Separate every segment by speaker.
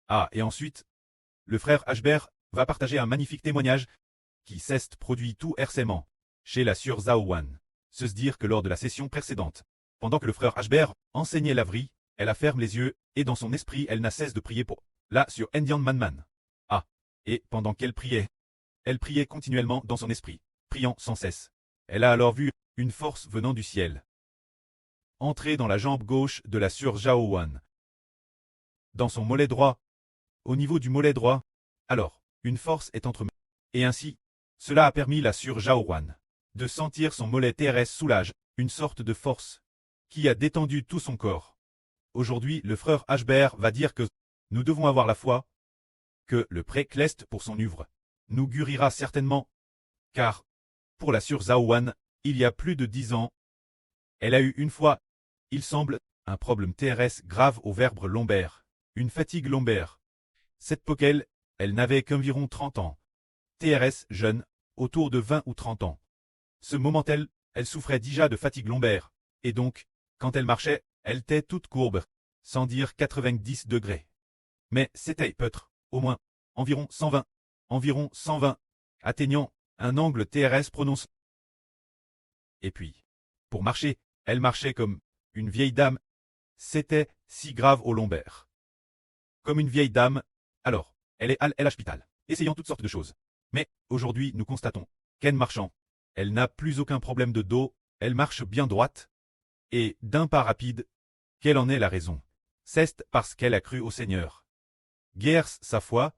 Speaker 1: Ah, et ensuite, le frère Ashbert va partager un magnifique témoignage qui s'est produit tout récemment chez la sœur Zaowan. Se dire que lors de la session précédente, pendant que le frère Ashbert enseignait l'Avri, elle a fermé les yeux et dans son esprit elle n'a cesse de prier pour la sur Indian Manman. Ah, et pendant qu'elle priait, elle priait continuellement dans son esprit, priant sans cesse. Elle a alors vu une force venant du ciel entrer dans la jambe gauche de la sœur Zaowan, dans son mollet droit, au niveau du mollet droit. Alors, une force est entre et ainsi, cela a permis la sœur Zaowan de sentir son mollet TRS soulage, une sorte de force qui a détendu tout son corps. Aujourd'hui, le frère Ashbert va dire que nous devons avoir la foi, que le pré-clest pour son œuvre nous guérira certainement, car, pour la sœur Zaowan, il y a plus de 10 ans, elle a eu une fois, il semble, un problème TRS grave au vertèbre lombaire, une fatigue lombaire. Cette poquelle, elle n'avait qu'environ 30 ans. TRS jeune, autour de 20 ou 30 ans. Ce moment-elle, elle souffrait déjà de fatigue lombaire, et donc, quand elle marchait, elle était toute courbe, sans dire 90 degrés. Mais c'était peut-être, au moins, environ 120, atteignant un angle TRS prononce. Et puis, pour marcher, elle marchait comme une vieille dame. C'était si grave au lombaire. Comme une vieille dame, alors, elle est à l'hôpital, essayant toutes sortes de choses. Mais, aujourd'hui, nous constatons qu'en marchant, elle n'a plus aucun problème de dos, elle marche bien droite, et d'un pas rapide. Quelle en est la raison? C'est parce qu'elle a cru au Seigneur. Guère sa foi,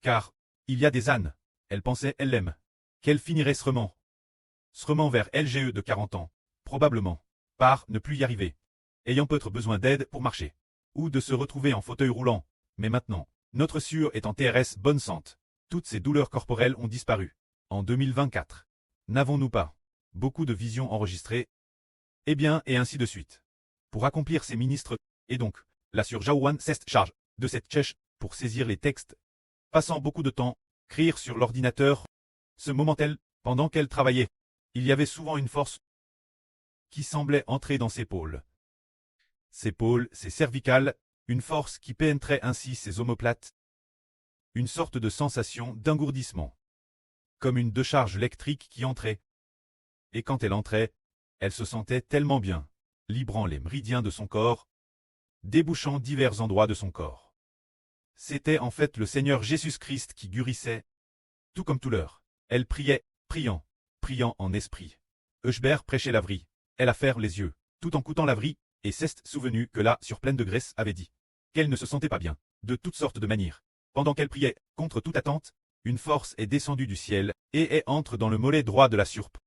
Speaker 1: car, il y a des ânes, elle pensait elle l'aime, qu'elle finirait srement vers LGE de 40 ans, probablement, par ne plus y arriver, ayant peut-être besoin d'aide pour marcher, ou de se retrouver en fauteuil roulant, mais maintenant, notre sœur est en TRS bonne santé, toutes ces douleurs corporelles ont disparu. En 2024, n'avons-nous pas beaucoup de visions enregistrées? Eh bien, et ainsi de suite. Pour accomplir ces ministres, et donc, la sœur Zaowan s'est charge de cette tchèche pour saisir les textes, passant beaucoup de temps, écrire sur l'ordinateur. Ce moment-elle, pendant qu'elle travaillait, il y avait souvent une force qui semblait entrer dans ses pôles. Ses pôles, ses cervicales, une force qui pénétrait ainsi ses omoplates. Une sorte de sensation d'engourdissement. Comme une décharge électrique qui entrait. Et quand elle entrait, elle se sentait tellement bien, librant les méridiens de son corps, débouchant divers endroits de son corps. C'était en fait le Seigneur Jésus-Christ qui guérissait, tout comme tout l'heure. Elle priait, priant en esprit. Ashbert prêchait l'Avri. Elle a fermé les yeux, tout en coûtant l'Avri, et s'est souvenu que là, sur pleine de graisse, avait dit qu'elle ne se sentait pas bien, de toutes sortes de manières. Pendant qu'elle priait, contre toute attente, une force est descendue du ciel, et entre dans le mollet droit de la surpe.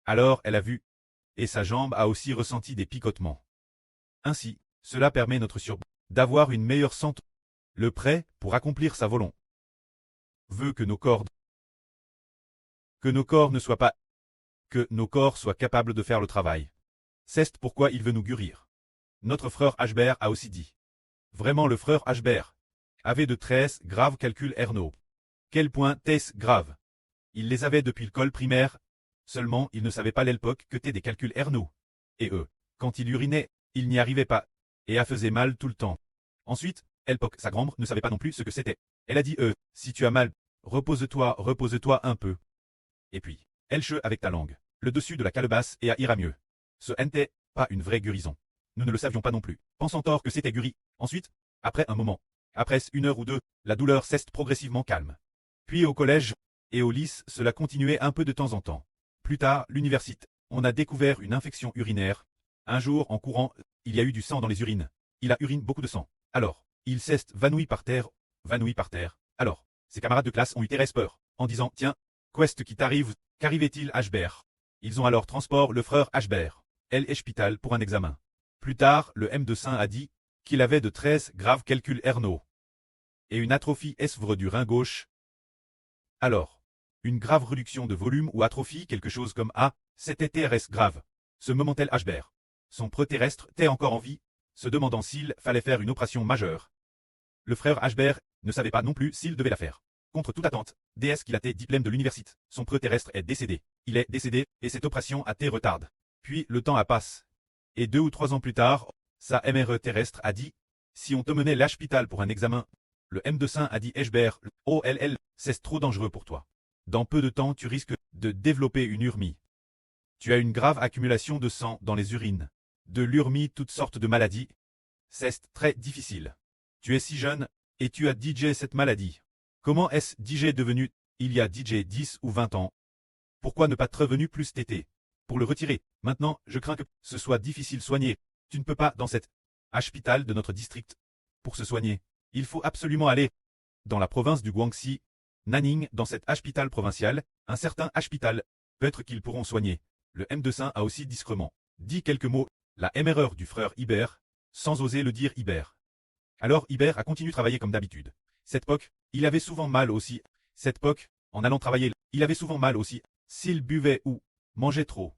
Speaker 1: Alors elle a vu, et sa jambe a aussi ressenti des picotements. Ainsi, cela permet notre surpe d'avoir une meilleure santé. Le prêt, pour accomplir sa volonté, veut que nos corps ne soient pas, que nos corps soient capables de faire le travail. C'est pourquoi il veut nous guérir. Notre frère Ashbert a aussi dit. Vraiment le frère Ashbert avait de très graves calculs rénaux. Quel point est-ce grave? Il les avait depuis l'école primaire, seulement il ne savait pas l'époque que t'es des calculs rénaux. Et eux, quand il urinait, il n'y arrivait pas, et a faisait mal tout le temps. Ensuite, l'époque sa grand-mère ne savait pas non plus ce que c'était. Elle a dit si tu as mal, repose-toi un peu. Et puis, elle che avec ta langue, le dessus de la calebasse et à ira mieux. Ce n'était pas une vraie guérison. Nous ne le savions pas non plus, pensant tort que c'était guéri. Ensuite, après un moment, après 1 heure ou 2, la douleur s'est progressivement calme. Puis au collège et au lycée, cela continuait un peu de temps en temps. Plus tard, l'université, on a découvert une infection urinaire. Un jour, en courant, il y a eu du sang dans les urines. Il a urine beaucoup de sang. Alors, il s'est vanoui par terre. Alors, ses camarades de classe ont eu très peur, en disant tiens, qu'est-ce qui t'arrive? Qu'arrivait-il Ashbert? Ils ont alors transport le frère Ashbert, l'hôpital pour un examen. Plus tard, le M2 a dit qu'il avait de très graves calculs rénaux et une atrophie esvre du rein gauche. Alors, une grave réduction de volume ou atrophie, quelque chose comme c'était TRS grave. Ce moment-tel Ashbert, son pré-terrestre était encore en vie, se demandant s'il fallait faire une opération majeure. Le frère Ashbert ne savait pas non plus s'il devait la faire. Contre toute attente, DS qu'il a été diplôme de l'université, son pré-terrestre est décédé. Il est décédé, et cette opération a été retardée. Puis le temps a passé. Et 2 ou 3 ans plus tard, sa MRE terrestre a dit Si on te menait l'hôpital pour un examen, le médecin a dit Hbert, OLL, c'est trop dangereux pour toi. Dans peu de temps, tu risques de développer une urmie. Tu as une grave accumulation de sang dans les urines. De l'urmie, toutes sortes de maladies. C'est très difficile. Tu es si jeune, et tu as DJ cette maladie. Comment est-ce DJ devenu, il y a DJ 10 ou 20 ans? Pourquoi ne pas être revenu plus tété? Pour le retirer, maintenant, je crains que ce soit difficile soigner. Tu ne peux pas dans cet hôpital de notre district. Pour se soigner, il faut absolument aller dans la province du Guangxi, Nanning, dans cet hôpital provincial, un certain hôpital. Peut-être qu'ils pourront soigner. Le médecin a aussi discrètement dit quelques mots, la erreur du frère Hibert, sans oser le dire Hibert. Alors Hibert a continué de travailler comme d'habitude. Cette époque, il avait souvent mal aussi. Cette époque, en allant travailler, il avait souvent mal aussi. S'il buvait ou mangeait trop.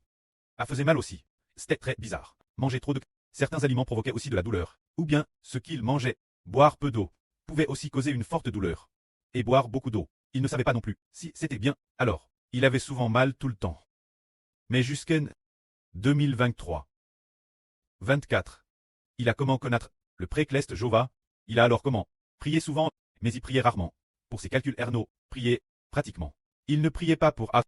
Speaker 1: Ça faisait mal aussi. C'était très bizarre. Manger trop de... Certains aliments provoquaient aussi de la douleur. Ou bien, ce qu'il mangeait, boire peu d'eau, pouvait aussi causer une forte douleur. Et boire beaucoup d'eau. Il ne savait pas non plus si c'était bien. Alors, il avait souvent mal tout le temps. Mais jusqu'en 2023. 24. Il a comment connaître le précleste Jova. Il a alors comment prier souvent, mais il priait rarement. Pour ses calculs Erno, priait pratiquement. Il ne priait pas pour A,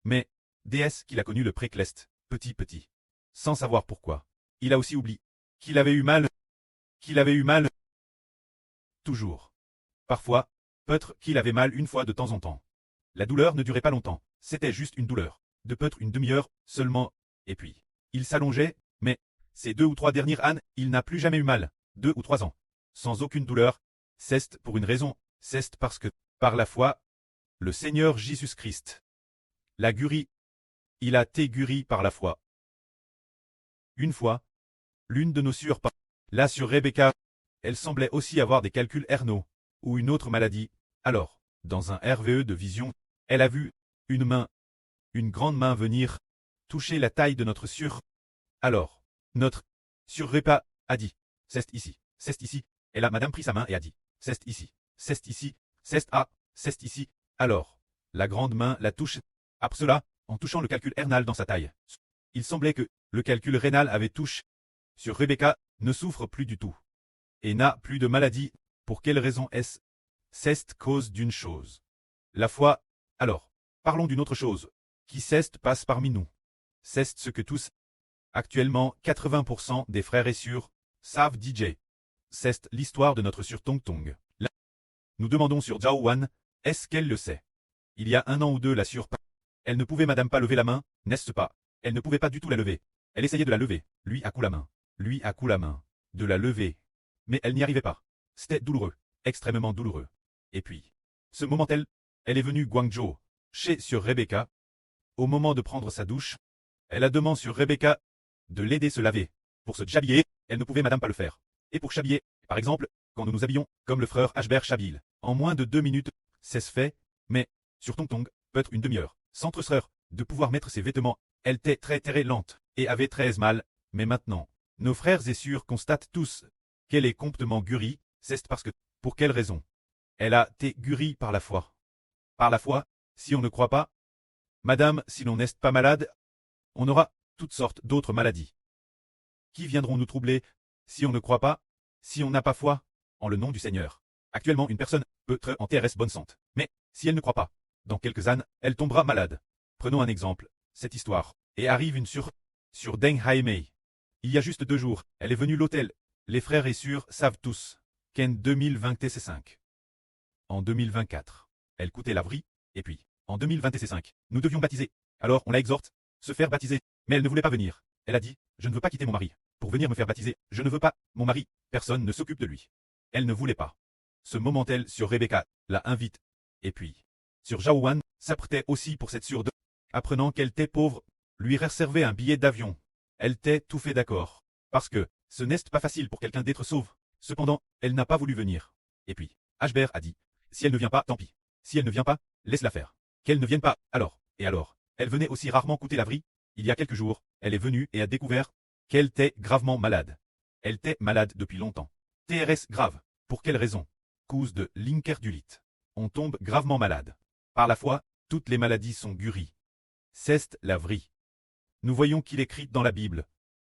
Speaker 1: mais DS qu'il a connu le précleste, petit. Sans savoir pourquoi. Il a aussi oublié qu'il avait eu mal. Toujours. Parfois, peut-être qu'il avait mal une fois de temps en temps. La douleur ne durait pas longtemps, c'était juste une douleur. De peut-être une demi-heure seulement, et puis, il s'allongeait, mais, ces 2 ou 3 dernières années, il n'a plus jamais eu mal, 2 ou 3 ans. Sans aucune douleur, c'est pour une raison, c'est parce que, par la foi, le Seigneur Jésus-Christ l'a guéri. Il a été guéri par la foi. Une fois, l'une de nos sœurs, la sœur Rebecca, elle semblait aussi avoir des calculs Erno, ou une autre maladie. Alors, dans un RVE de vision, elle a vu une grande main venir, toucher la taille de notre sœur. Alors, notre sœur Rebecca a dit, c'est ici. Et la madame prit sa main et a dit, c'est ici, c'est ici. Alors, la grande main la touche. Après cela, en touchant le calcul rénal dans sa taille. Il semblait que le calcul rénal avait touché. Sur Rebecca, ne souffre plus du tout. Et n'a plus de maladie. Pour quelle raison est-ce? C'est cause d'une chose. La foi. Alors, parlons d'une autre chose. Qui c'est passe parmi nous. C'est ce que tous, actuellement 80% des frères et sœurs, savent DJ. C'est l'histoire de notre sœur Tong Tong. Là, nous demandons sur Zhao Wan, est-ce qu'elle le sait? Il y a 1 an ou 2 la sœur. Elle ne pouvait madame pas lever la main, n'est-ce pas? Elle ne pouvait pas du tout la lever. Elle essayait de la lever. Lui a coup la main. De la lever. Mais elle n'y arrivait pas. C'était douloureux. Extrêmement douloureux. Et puis, ce moment elle est venue Guangzhou, chez sur Rebecca. Au moment de prendre sa douche, elle a demandé sur Rebecca de l'aider se laver. Pour se djhabiller, elle ne pouvait madame pas le faire. Et pour s'habiller, par exemple, quand nous nous habillons, comme le frère Hbert s'habille, en moins de 2 minutes, c'est se fait, mais, sur Tong Tong, peut-être une demi-heure, sans tresseur, de pouvoir mettre ses vêtements, elle était très lente, et avait très mal, mais maintenant, nos frères et sœurs constatent tous qu'elle est complètement guérie, c'est parce que, pour quelle raison? Elle a été guérie par la foi. Par la foi, si on ne croit pas, madame, si l'on n'est pas malade, on aura toutes sortes d'autres maladies. Qui viendront nous troubler, si on ne croit pas, si on n'a pas foi, en le nom du Seigneur? Actuellement, une personne peut être en TRS bonne santé, mais, si elle ne croit pas, dans quelques années, elle tombera malade. Prenons un exemple, cette histoire, et arrive une sur Deng Haimei. Il y a juste 2 jours, elle est venue à l'hôtel. Les frères et sœurs savent tous qu'en 2025. En 2024, elle coûtait la vie, et puis, en 2025, nous devions baptiser. Alors on la exhorte, se faire baptiser, mais elle ne voulait pas venir. Elle a dit, je ne veux pas quitter mon mari. Pour venir me faire baptiser, je ne veux pas, mon mari, personne ne s'occupe de lui. Elle ne voulait pas. Ce moment-elle sur Rebecca, la invite. Et puis, sur Zhao Wan, s'apprêtait aussi pour cette sœur de. Apprenant qu'elle était pauvre, lui réservait un billet d'avion. Elle était tout fait d'accord. Parce que, ce n'est pas facile pour quelqu'un d'être sauve. Cependant, elle n'a pas voulu venir. Et puis, Hbert a dit, si elle ne vient pas, tant pis. Si elle ne vient pas, laisse-la faire. Qu'elle ne vienne pas, alors. Et alors, elle venait aussi rarement coûter la vie. Il y a quelques jours, elle est venue et a découvert qu'elle était gravement malade. Elle était malade depuis longtemps. TRS grave. Pour quelle raison? Cause de l'incerdulite. On tombe gravement malade. Par la foi, toutes les maladies sont guéries. C'est la vraie. Nous voyons qu'il est écrit dans la Bible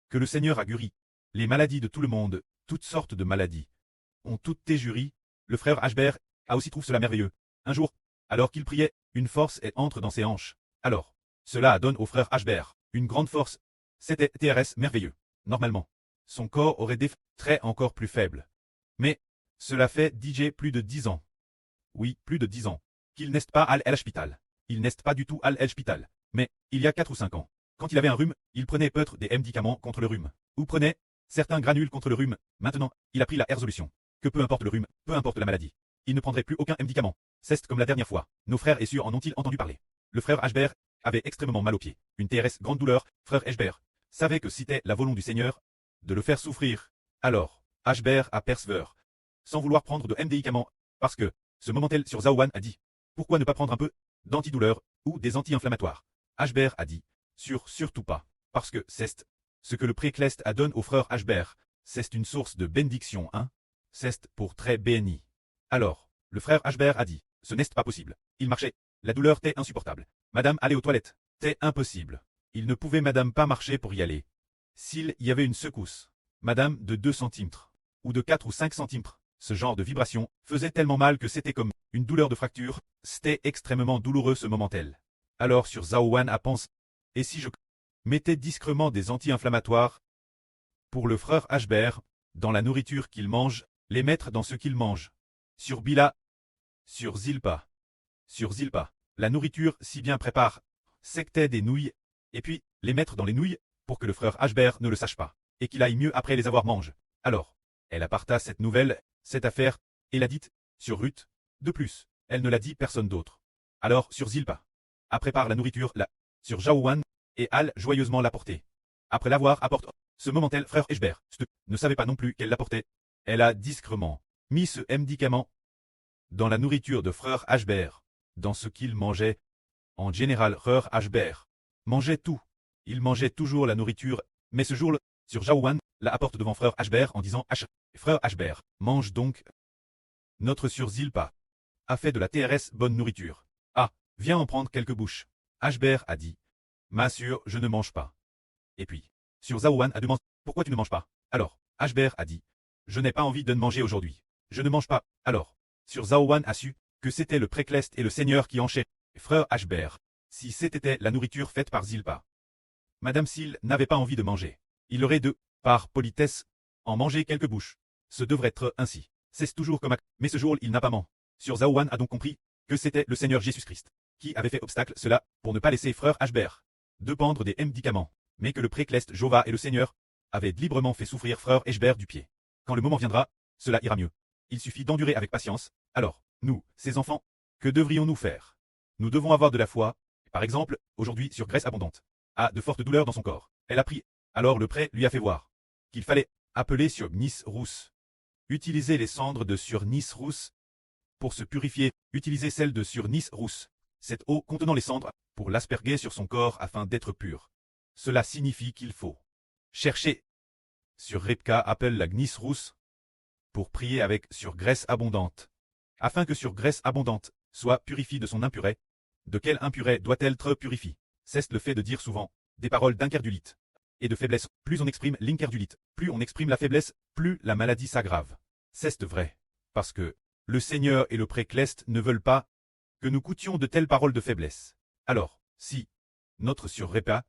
Speaker 1: que le Seigneur a guéri les maladies de tout le monde, toutes sortes de maladies. ont toutes tes jurys. Le frère Ashbert a aussi trouvé cela merveilleux. Un jour, alors qu'il priait, une force entre dans ses hanches. Alors, cela donne au frère Ashbert une grande force. C'était TRS merveilleux. Normalement, son corps aurait des traits encore plus faibles. Mais, cela fait DJ plus de 10 ans. Oui, plus de 10 ans. Qu'il n'est pas à l'hôpital. Il n'est pas du tout à l'hôpital. Mais, il y a 4 ou 5 ans, quand il avait un rhume, il prenait peut-être des médicaments contre le rhume. Ou prenait certains granules contre le rhume. Maintenant, il a pris la résolution. Que peu importe le rhume, peu importe la maladie, il ne prendrait plus aucun médicament. C'est comme la dernière fois. Nos frères et sœurs en ont-ils entendu parler? Le frère Ashbert avait extrêmement mal aux pieds. Une TRS grande douleur. Frère Ashbert savait que c'était la volonté du Seigneur de le faire souffrir. Alors, Ashbert a persévéré, sans vouloir prendre de médicaments, parce que, ce moment-là sur Zaowan a dit, pourquoi ne pas prendre un peu d'antidouleur ou des anti-inflammatoires? Ashbert a dit, surtout pas, parce que c'est ce que le précleste a donné au frère Ashbert, c'est une source de bénédiction, hein? C'est pour très béni. Alors, le frère Ashbert a dit, ce n'est pas possible. Il marchait, la douleur était insupportable. Madame allait aux toilettes, c'était impossible. Il ne pouvait madame pas marcher pour y aller. S'il y avait une secousse, madame de 2 centimètres, ou de 4 ou 5 centimètres, ce genre de vibration faisait tellement mal que c'était comme une douleur de fracture, c'était extrêmement douloureux ce moment-là. Alors sur Zaowan a pensé, et si je mettais discrètement des anti-inflammatoires pour le frère Ashbert, dans la nourriture qu'il mange, les mettre dans ce qu'il mange. Sur Bila, sur Zilpa, la nourriture si bien prépare, sectait des nouilles, et puis les mettre dans les nouilles, pour que le frère Ashbert ne le sache pas, et qu'il aille mieux après les avoir mangé. Alors, elle apparta cette nouvelle, cette affaire, et l'a dite, sur Ruth. De plus, elle ne l'a dit personne d'autre. Alors sur Zilpa, a prépare la nourriture là, sur Jaouan, et Al joyeusement l'apporter. Après l'avoir apporté, ce moment-là, frère Ashbert ne savait pas non plus qu'elle l'apportait. Elle a discrètement mis ce médicament dans la nourriture de frère Ashbert, dans ce qu'il mangeait. En général, frère Ashbert mangeait tout. Il mangeait toujours la nourriture, mais ce jour-là, sur Jaouan, la apporte devant frère Ashbert en disant frère Ashbert, mange donc. Notre sur Zilpa a fait de la TRS bonne nourriture. Ah, viens en prendre quelques bouches. Ashbert a dit, ma sœur, je ne mange pas. Et puis, sur Zaowan a demandé, pourquoi tu ne manges pas? Alors, Ashbert a dit, je n'ai pas envie de manger aujourd'hui. Je ne mange pas. Alors, sur Zaowan a su que c'était le précleste et le Seigneur qui enchaient. Frère Ashbert, si c'était la nourriture faite par Zilpa. Madame Sil n'avait pas envie de manger. Il aurait par politesse, en manger quelques bouches. Ce devrait être ainsi. C'est toujours comme mais ce jour il n'a pas menti. Sur Zaowan a donc compris que c'était le Seigneur Jésus-Christ qui avait fait obstacle cela pour ne pas laisser frère Ashbert de prendre des médicaments, mais que le précleste Jova et le Seigneur avaient librement fait souffrir frère Ashbert du pied. Quand le moment viendra, cela ira mieux. Il suffit d'endurer avec patience. Alors, nous, ces enfants, que devrions-nous faire? Nous devons avoir de la foi. Par exemple, aujourd'hui sur Graisse Abondante a de fortes douleurs dans son corps. Elle a pris. Alors le prêtre lui a fait voir qu'il fallait appeler sur Nice rousse. Utiliser les cendres de sur Nice rousse pour se purifier. Utiliser celles de sur Nice rousse, cette eau contenant les cendres, pour l'asperger sur son corps afin d'être pur. Cela signifie qu'il faut chercher. Sur Rebka appelle la Nice rousse pour prier avec sur Graisse Abondante, afin que sur Graisse Abondante soit purifiée de son impuré. De quelle impuré doit-elle être purifiée? C'est le fait de dire souvent des paroles d'incrédulité et de faiblesse. Plus on exprime l'incrédulité, plus on exprime la faiblesse, plus la maladie s'aggrave. C'est vrai. Parce que le Seigneur et le précleste ne veulent pas que nous coûtions de telles paroles de faiblesse. Alors, si notre sur Repa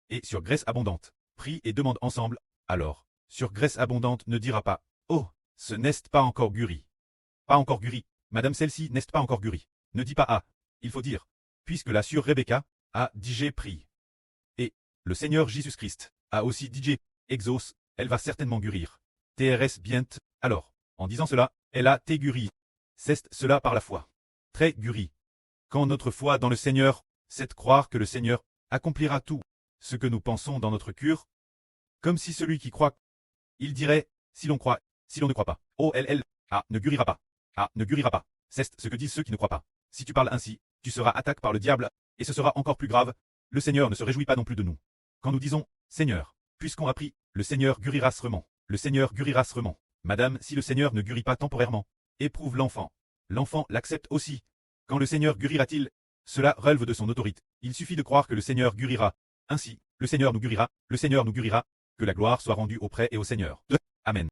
Speaker 1: et sur Graisse Abondante prie et demande ensemble, alors, sur Graisse Abondante ne dira pas, oh, ce n'est pas encore guéri. Pas encore guéri, madame celle-ci n'est pas encore guérie. Ne dis pas ah, il faut dire, puisque la sur Rebecca a dit j'ai pris. Et le Seigneur Jésus-Christ a aussi dit exauce, elle va certainement guérir. TRS bien, alors, en disant cela, elle a été guérie. C'est cela par la foi. Très guérie. Quand notre foi dans le Seigneur, c'est de croire que le Seigneur accomplira tout ce que nous pensons dans notre cure, comme si celui qui croit, il dirait, si l'on croit, si l'on ne croit pas, oh ne guérira pas, ne guérira pas, c'est ce que disent ceux qui ne croient pas. Si tu parles ainsi, tu seras attaqué par le diable, et ce sera encore plus grave, le Seigneur ne se réjouit pas non plus de nous. Quand nous disons, Seigneur, puisqu'on a pris, le Seigneur guérira seulement, le Seigneur guérira seulement. Madame, si le Seigneur ne guérit pas temporairement, éprouve l'enfant. L'enfant l'accepte aussi. Quand le Seigneur guérira-t-il? Cela relève de son autorité. Il suffit de croire que le Seigneur guérira. Ainsi, le Seigneur nous guérira, que la gloire soit rendue auprès et au Seigneur. Amen.